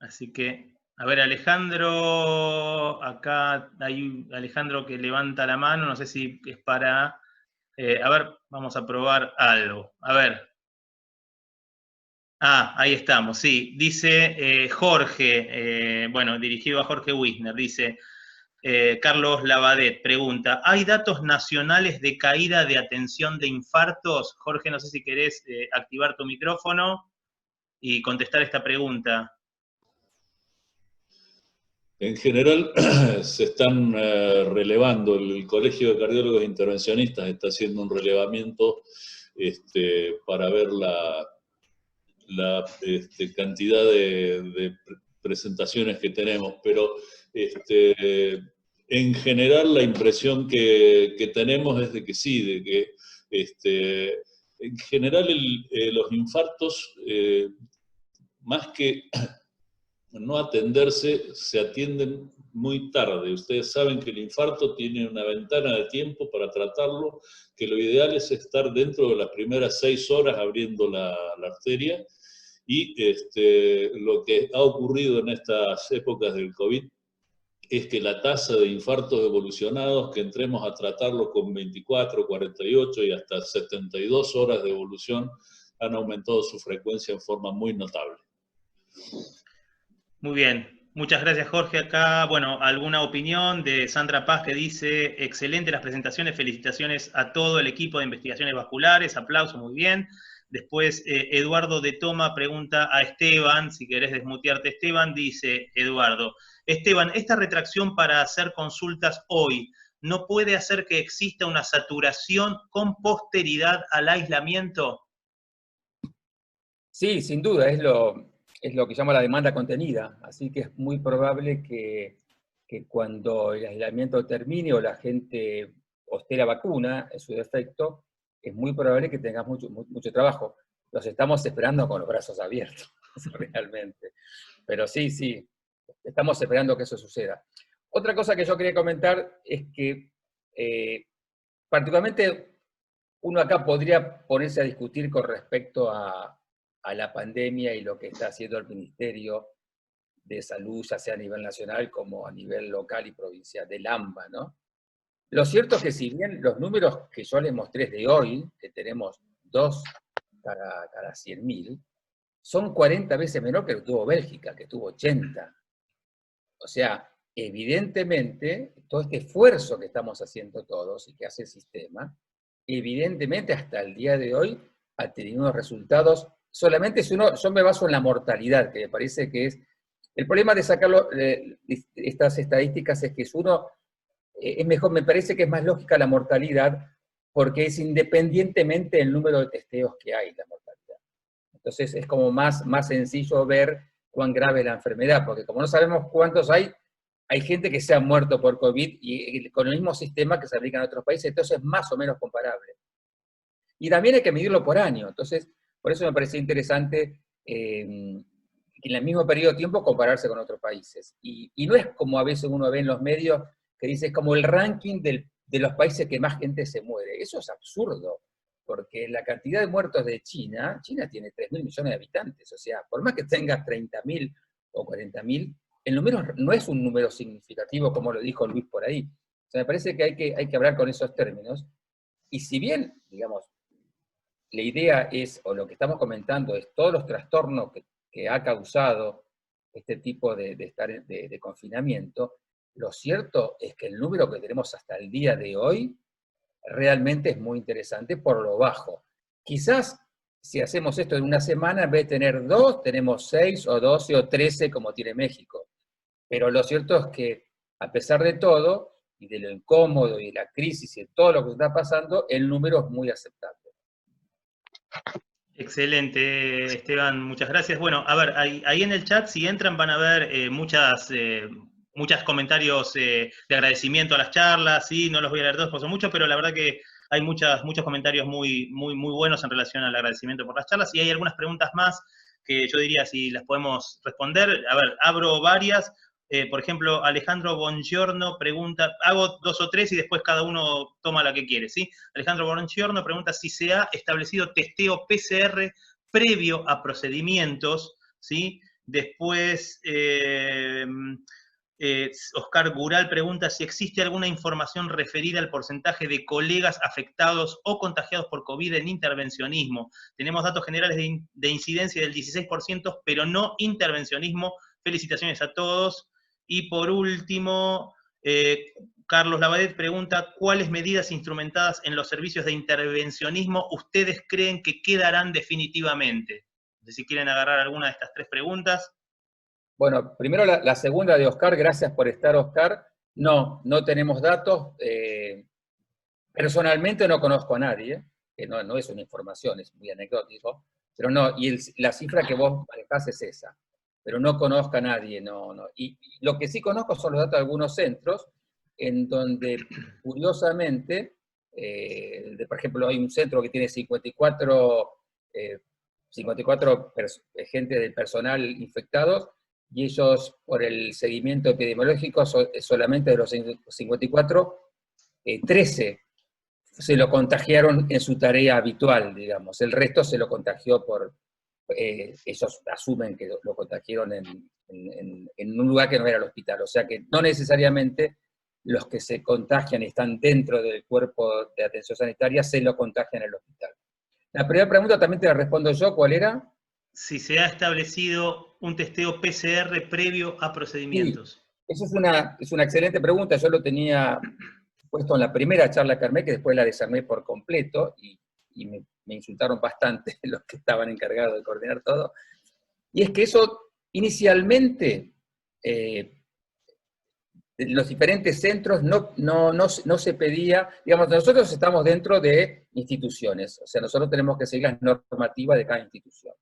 Así que, a ver, Alejandro, acá hay Alejandro que levanta la mano, no sé si es para... a ver, vamos a probar algo. A ver. Ah, ahí estamos, sí. Dice Jorge, bueno, dirigido a Jorge Wisner, dice, Carlos Lavadet pregunta, ¿hay datos nacionales de caída de atención de infartos? Jorge, no sé si querés activar tu micrófono y contestar esta pregunta. En general se están relevando, el Colegio de Cardiólogos Intervencionistas está haciendo un relevamiento para ver la cantidad de presentaciones que tenemos, pero en general la impresión que tenemos es de que sí, de que en general los infartos, más que no atenderse, se atienden muy tarde. Ustedes saben que el infarto tiene una ventana de tiempo para tratarlo, que lo ideal es estar dentro de las primeras 6 horas abriendo la arteria, y lo que ha ocurrido en estas épocas del COVID es que la tasa de infartos evolucionados, que entremos a tratarlo con 24, 48 y hasta 72 horas de evolución, han aumentado su frecuencia en forma muy notable. Muy bien, muchas gracias Jorge. Acá, bueno, alguna opinión de Sandra Paz que dice, excelente las presentaciones, felicitaciones a todo el equipo de investigaciones vasculares, aplauso, muy bien. Después Eduardo de Toma pregunta a Esteban, si querés desmutearte Esteban, dice Eduardo, Esteban, ¿esta retracción para hacer consultas hoy no puede hacer que exista una saturación con posteridad al aislamiento? Sí, sin duda, es lo que llama la demanda contenida, así que es muy probable que cuando el aislamiento termine o la gente esté la vacuna, en su defecto, es muy probable que tengamos mucho trabajo. Los estamos esperando con los brazos abiertos, realmente. Pero sí, estamos esperando que eso suceda. Otra cosa que yo quería comentar es que, particularmente, uno acá podría ponerse a discutir con respecto a la pandemia y lo que está haciendo el Ministerio de Salud, ya sea a nivel nacional como a nivel local y provincial, del AMBA, ¿no? Lo cierto es que si bien los números que yo les mostré de hoy, que tenemos 2 cada 100.000, son 40 veces menor que lo que tuvo Bélgica, que tuvo 80. O sea, evidentemente, todo este esfuerzo que estamos haciendo todos y que hace el sistema, evidentemente hasta el día de hoy ha tenido unos resultados solamente si yo me baso en la mortalidad, que me parece que es, el problema de sacarlo, estas estadísticas es que es mejor, me parece que es más lógica la mortalidad, porque es independientemente del número de testeos que hay, la mortalidad. Entonces es como más sencillo ver cuán grave es la enfermedad, porque como no sabemos cuántos hay gente que se ha muerto por COVID y con el mismo sistema que se aplica en otros países, entonces es más o menos comparable. Y también hay que medirlo por año, entonces por eso me parecía interesante en el mismo periodo de tiempo compararse con otros países. Y no es como a veces uno ve en los medios que dice es como el ranking de los países que más gente se muere. Eso es absurdo, porque la cantidad de muertos de China tiene 3.000 millones de habitantes, o sea, por más que tenga 30.000 o 40.000, el número no es un número significativo, como lo dijo Luis por ahí. O sea, me parece que hay que hablar con esos términos, y si bien, digamos, la idea es, o lo que estamos comentando, es todos los trastornos que ha causado este tipo de confinamiento, lo cierto es que el número que tenemos hasta el día de hoy realmente es muy interesante por lo bajo. Quizás si hacemos esto en una semana, en vez de tener 2, tenemos 6 o 12 o 13 como tiene México. Pero lo cierto es que, a pesar de todo, y de lo incómodo y de la crisis y de todo lo que está pasando, el número es muy aceptable. Excelente, Esteban, muchas gracias. Bueno, a ver, ahí en el chat, si entran, van a ver muchos comentarios de agradecimiento a las charlas, ¿sí? No los voy a leer todos, porque son muchos, pero la verdad que hay muchos comentarios muy buenos en relación al agradecimiento por las charlas, y hay algunas preguntas más que yo diría si las podemos responder. A ver, abro varias. Por ejemplo, Alejandro Bongiorno pregunta, hago 2 o 3 y después cada uno toma la que quiere, ¿sí? Alejandro Bongiorno pregunta si se ha establecido testeo PCR previo a procedimientos, ¿sí? Después, Oscar Gural pregunta si existe alguna información referida al porcentaje de colegas afectados o contagiados por COVID en intervencionismo. Tenemos datos generales de incidencia del 16%, pero no intervencionismo. Felicitaciones a todos. Y por último, Carlos Lavadet pregunta, ¿cuáles medidas instrumentadas en los servicios de intervencionismo ustedes creen que quedarán definitivamente? No sé si quieren agarrar alguna de estas 3 preguntas. Bueno, primero la segunda de Oscar, gracias por estar, Oscar. No tenemos datos. Personalmente no conozco a nadie, que no es una información, es muy anecdótico, pero no, y la cifra que vos manejás es esa. Pero no conozco a nadie, no. Y lo que sí conozco son los datos de algunos centros, en donde, curiosamente, por ejemplo, hay un centro que tiene 54 gente del personal infectados, y ellos, por el seguimiento epidemiológico, solamente de los 54, 13 se lo contagiaron en su tarea habitual, digamos. El resto se lo contagió ellos asumen que lo contagiaron en un lugar que no era el hospital. O sea que no necesariamente los que se contagian y están dentro del cuerpo de atención sanitaria se lo contagian en el hospital. La primera pregunta también te la respondo yo, ¿cuál era? Si se ha establecido un testeo PCR previo a procedimientos. Sí, eso es una excelente pregunta. Yo lo tenía puesto en la primera charla que armé, que después la desarmé por completo, y me insultaron bastante los que estaban encargados de coordinar todo. Y es que eso, inicialmente, los diferentes centros no se pedía, digamos, nosotros estamos dentro de instituciones, o sea, nosotros tenemos que seguir las normativas de cada institución.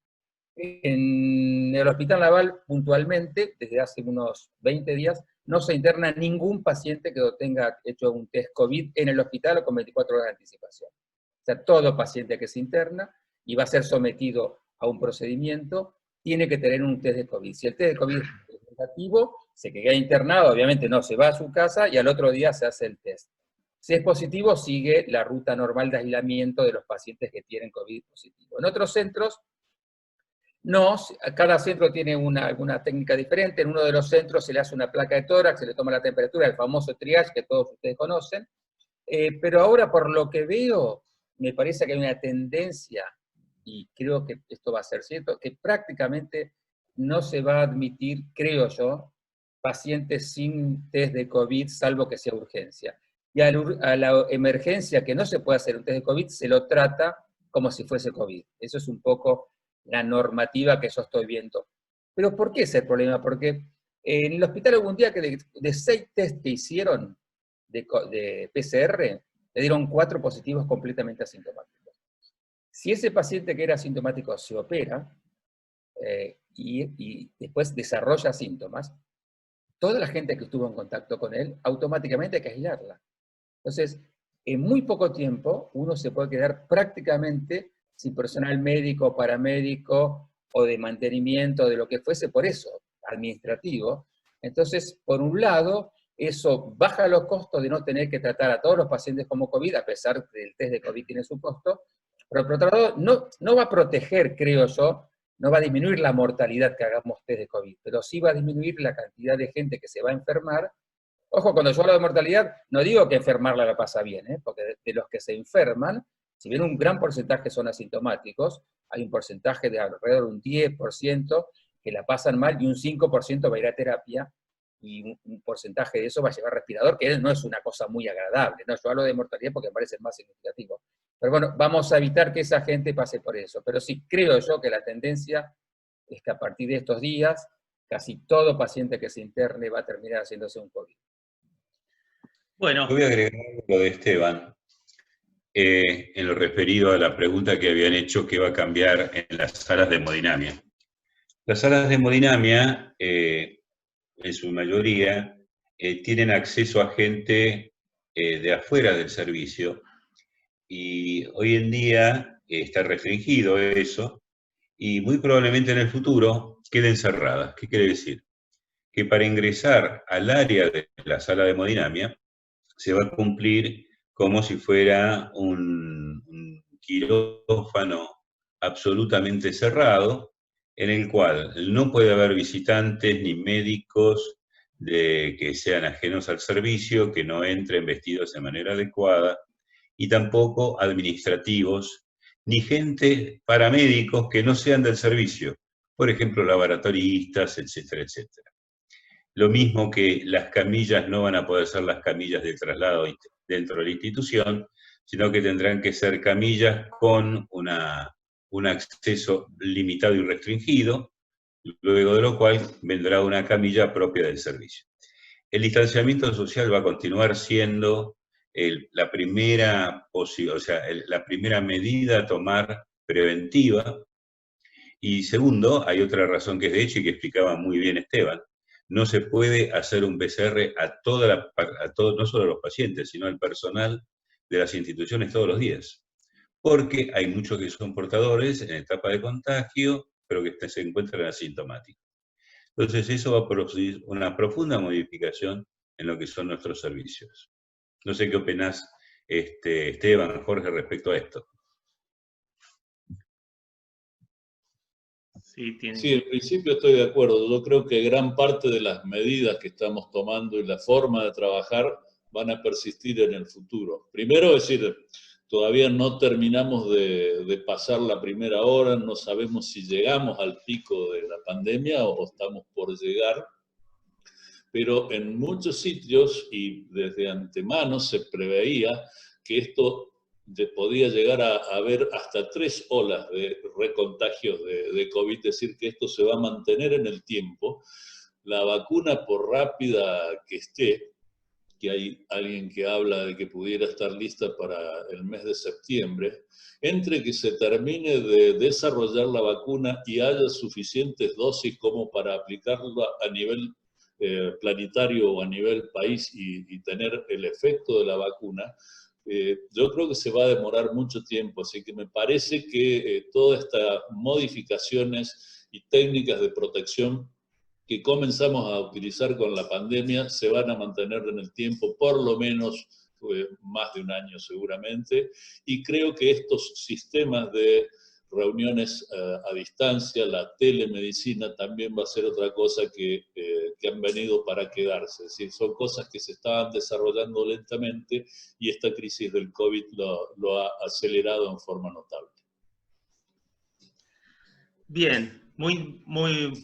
En el Hospital Naval, puntualmente, desde hace unos 20 días, no se interna ningún paciente que tenga hecho un test COVID en el hospital o con 24 horas de anticipación. O sea, todo paciente que se interna y va a ser sometido a un procedimiento, tiene que tener un test de COVID. Si el test de COVID es negativo, se queda internado, obviamente no se va a su casa, y al otro día se hace el test. Si es positivo, sigue la ruta normal de aislamiento de los pacientes que tienen COVID positivo. En otros centros, no, cada centro tiene alguna técnica diferente. En uno de los centros se le hace una placa de tórax, se le toma la temperatura, el famoso triage que todos ustedes conocen, pero ahora, por lo que veo, me parece que hay una tendencia, y creo que esto va a ser cierto, que prácticamente no se va a admitir, creo yo, pacientes sin test de COVID, salvo que sea urgencia. Y a la emergencia que no se puede hacer un test de COVID, se lo trata como si fuese COVID. Eso es un poco la normativa que yo estoy viendo. Pero ¿por qué ese es el problema? Porque en el hospital hubo un día que de 6 test que hicieron de PCR, le dieron 4 positivos completamente asintomáticos. Si ese paciente que era asintomático se opera y después desarrolla síntomas, toda la gente que estuvo en contacto con él, automáticamente hay que aislarla. Entonces, en muy poco tiempo, uno se puede quedar prácticamente sin personal médico, paramédico, o de mantenimiento, de lo que fuese, por eso, administrativo. Entonces, por un lado, eso baja los costos de no tener que tratar a todos los pacientes como COVID, a pesar que el test de COVID tiene su costo, pero por otro lado, no va a proteger, creo yo, no va a disminuir la mortalidad que hagamos test de COVID, pero sí va a disminuir la cantidad de gente que se va a enfermar. Ojo, cuando yo hablo de mortalidad, no digo que enfermarla la pasa bien, porque de los que se enferman, si bien un gran porcentaje son asintomáticos, hay un porcentaje de alrededor de un 10% que la pasan mal y un 5% va a ir a terapia, y un porcentaje de eso va a llevar respirador, que no es una cosa muy agradable, ¿no? Yo hablo de mortalidad porque me parece más significativo. Pero bueno, vamos a evitar que esa gente pase por eso. Pero sí creo yo que la tendencia es que a partir de estos días, casi todo paciente que se interne va a terminar haciéndose un COVID. Bueno. Yo voy a agregar lo de Esteban, en lo referido a la pregunta que habían hecho que va a cambiar en las salas de hemodinamia. Las salas de hemodinamia, en su mayoría, tienen acceso a gente de afuera del servicio, y hoy en día está restringido eso, y muy probablemente en el futuro queden cerradas. ¿Qué quiere decir? Que para ingresar al área de la sala de hemodinamia se va a cumplir como si fuera un quirófano absolutamente cerrado, en el cual no puede haber visitantes ni médicos que sean ajenos al servicio, que no entren vestidos de manera adecuada, y tampoco administrativos, ni gente, paramédicos que no sean del servicio, por ejemplo, laboratoristas, etcétera, etcétera. Lo mismo que las camillas no van a poder ser las camillas de traslado dentro de la institución, sino que tendrán que ser camillas con un acceso limitado y restringido, luego de lo cual vendrá una camilla propia del servicio. El distanciamiento social va a continuar siendo la primera medida a tomar preventiva. Y segundo, hay otra razón que es de hecho y que explicaba muy bien Esteban: no se puede hacer un PCR a todos, no solo a los pacientes, sino al personal de las instituciones todos los días, porque hay muchos que son portadores en etapa de contagio, pero que se encuentran asintomáticos. Entonces eso va a producir una profunda modificación en lo que son nuestros servicios. No sé qué opinás, Esteban, Jorge, respecto a esto. Sí, en principio estoy de acuerdo. Yo creo que gran parte de las medidas que estamos tomando y la forma de trabajar van a persistir en el futuro. Primero, es decir, todavía no terminamos de pasar la primera hora, no sabemos si llegamos al pico de la pandemia o estamos por llegar, pero en muchos sitios y desde antemano se preveía que esto podía llegar a haber hasta 3 olas de recontagios de COVID, es decir, que esto se va a mantener en el tiempo. La vacuna, por rápida que esté, que hay alguien que habla de que pudiera estar lista para el mes de septiembre, entre que se termine de desarrollar la vacuna y haya suficientes dosis como para aplicarla a nivel planetario o a nivel país y tener el efecto de la vacuna, yo creo que se va a demorar mucho tiempo, así que me parece que todas estas modificaciones y técnicas de protección que comenzamos a utilizar con la pandemia se van a mantener en el tiempo, por lo menos más de un año seguramente, y creo que estos sistemas de reuniones a distancia, la telemedicina también va a ser otra cosa que han venido para quedarse. Es decir, son cosas que se estaban desarrollando lentamente y esta crisis del COVID lo ha acelerado en forma notable. Bien, muy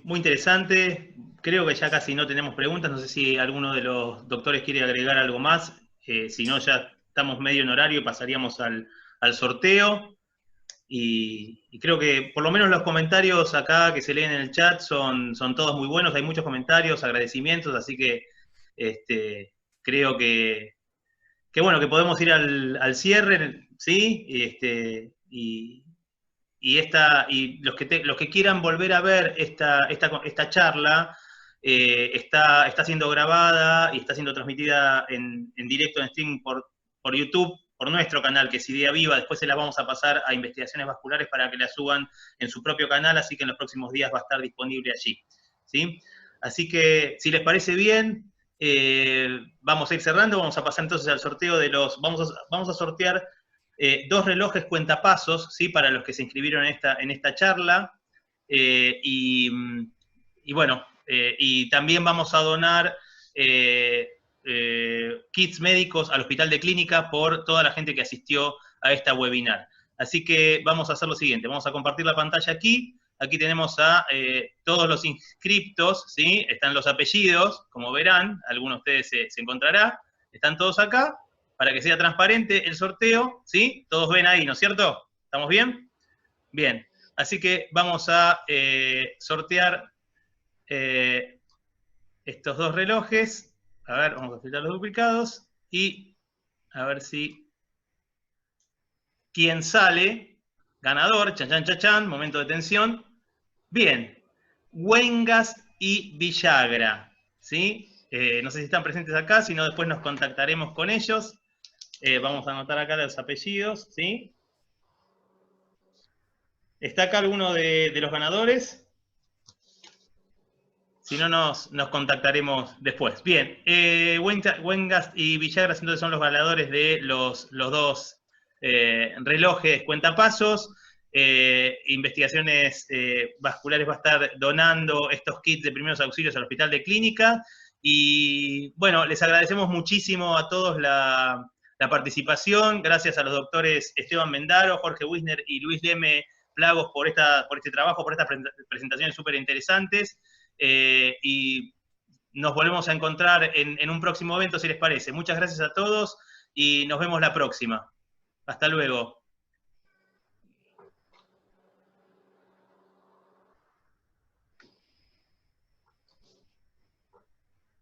interesante. Creo que ya casi no tenemos preguntas. No sé si alguno de los doctores quiere agregar algo más. Si no, ya estamos medio en horario y pasaríamos al sorteo. y creo que por lo menos los comentarios acá que se leen en el chat son todos muy buenos, hay muchos comentarios, agradecimientos, así que creo que bueno, que podemos ir al cierre, ¿sí? Y los que quieran volver a ver esta charla, está siendo grabada y está siendo transmitida en directo en streaming por YouTube, por nuestro canal, que es Idea Viva. Después se las vamos a pasar a Investigaciones Vasculares para que la suban en su propio canal, así que en los próximos días va a estar disponible allí, ¿sí? Así que, si les parece bien, vamos a ir cerrando, vamos a pasar entonces al sorteo de vamos a sortear 2 relojes cuentapasos, ¿sí? Para los que se inscribieron en esta charla, y bueno, y también vamos a donar kits médicos al Hospital de Clínica por toda la gente que asistió a esta webinar. Así que vamos a hacer lo siguiente, vamos a compartir la pantalla aquí. Aquí tenemos a todos los inscriptos, ¿sí? Están los apellidos, como verán, alguno de ustedes se encontrará. Están todos acá, para que sea transparente el sorteo, ¿sí? Todos ven ahí, ¿no es cierto? ¿Estamos bien? Bien, así que vamos a sortear estos 2 relojes. A ver, vamos a filtrar los duplicados, y a ver si quién sale ganador. Chan, chan, chan, chan, momento de tensión. Bien, Weingast y Villagra, ¿sí? No sé si están presentes acá, si no después nos contactaremos con ellos. Vamos a anotar acá los apellidos, ¿sí? ¿Está acá alguno de los ganadores? Si no, nos contactaremos después. Bien, Weingast y Villagra entonces son los ganadores de los 2 relojes cuentapasos. Investigaciones Vasculares va a estar donando estos kits de primeros auxilios al Hospital de Clínica. Y bueno, les agradecemos muchísimo a todos la participación. Gracias a los doctores Esteban Mendaro, Jorge Wisner y Luis Leme Plagos por este trabajo, por estas presentaciones súper interesantes. Y nos volvemos a encontrar en un próximo evento, si les parece. Muchas gracias a todos y nos vemos la próxima. Hasta luego.